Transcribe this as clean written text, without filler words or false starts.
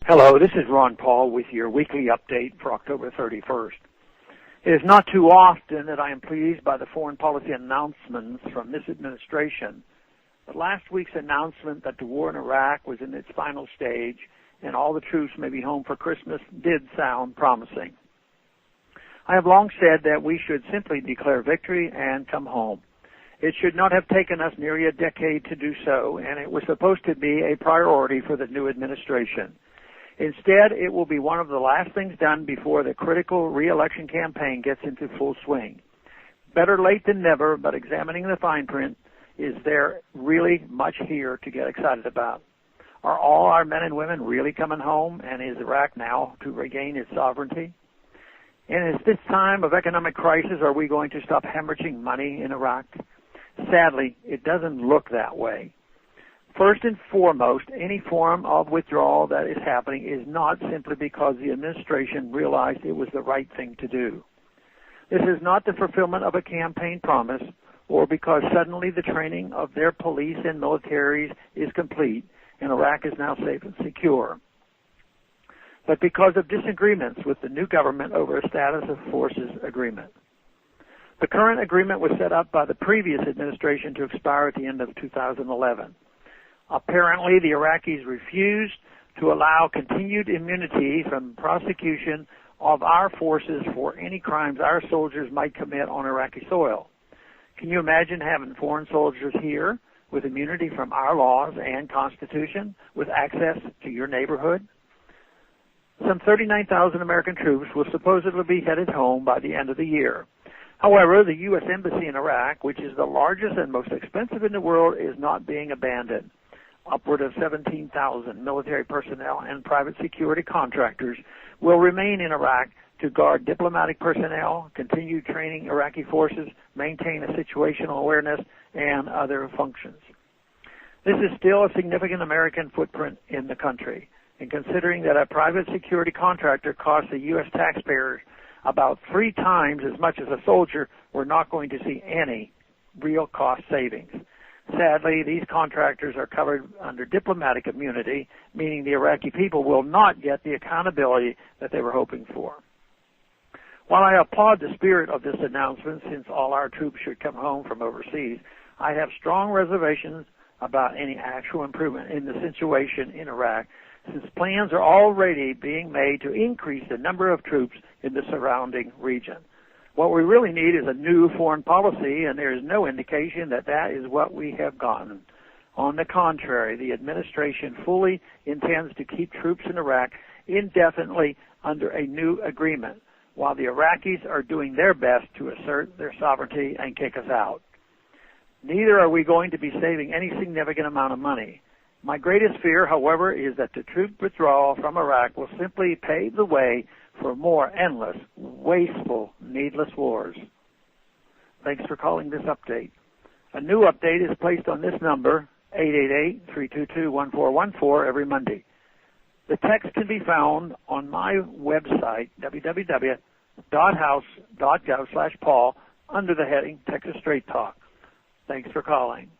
Hello, this is Ron Paul with your weekly update for October 31st. It is not too often that I am pleased by the foreign policy announcements from this administration, but last week's announcement that the war in Iraq was in its final stage and all the troops may be home for Christmas did sound promising. I have long said that we should simply declare victory and come home. It should not have taken us nearly a decade to do so, and it was supposed to be a priority for the new administration. Instead, it will be one of the last things done before the critical re-election campaign gets into full swing. Better late than never, but examining the fine print, is there really much here to get excited about? Are all our men and women really coming home, and is Iraq now to regain its sovereignty? And at this time of economic crisis, are we going to stop hemorrhaging money in Iraq? Sadly, it doesn't look that way. First and foremost, any form of withdrawal that is happening is not simply because the administration realized it was the right thing to do. This is not the fulfillment of a campaign promise or because suddenly the training of their police and militaries is complete and Iraq is now safe and secure, but because of disagreements with the new government over a status of forces agreement. The current agreement was set up by the previous administration to expire at the end of 2011. Apparently, the Iraqis refused to allow continued immunity from prosecution of our forces for any crimes our soldiers might commit on Iraqi soil. Can you imagine having foreign soldiers here with immunity from our laws and Constitution with access to your neighborhood? Some 39,000 American troops will supposedly be headed home by the end of the year. However, the U.S. Embassy in Iraq, which is the largest and most expensive in the world, is not being abandoned. Upward of 17,000 military personnel and private security contractors will remain in Iraq to guard diplomatic personnel, continue training Iraqi forces, maintain a situational awareness, and other functions. This is still a significant American footprint in the country, and considering that a private security contractor costs the U.S. taxpayers about 3 times as much as a soldier, we're not going to see any real cost savings. Sadly, these contractors are covered under diplomatic immunity, meaning the Iraqi people will not get the accountability that they were hoping for. While I applaud the spirit of this announcement, since all our troops should come home from overseas, I have strong reservations about any actual improvement in the situation in Iraq, since plans are already being made to increase the number of troops in the surrounding region. What we really need is a new foreign policy, and there is no indication that that is what we have gotten. On the contrary, the administration fully intends to keep troops in Iraq indefinitely under a new agreement, while the Iraqis are doing their best to assert their sovereignty and kick us out. Neither are we going to be saving any significant amount of money. My greatest fear, however, is that the troop withdrawal from Iraq will simply pave the way for more endless, wasteful, needless wars. Thanks for calling this update. A new update is placed on this number, 888-322-1414, every Monday. The text can be found on my website, www.house.gov/Paul, under the heading Texas Straight Talk. Thanks for calling.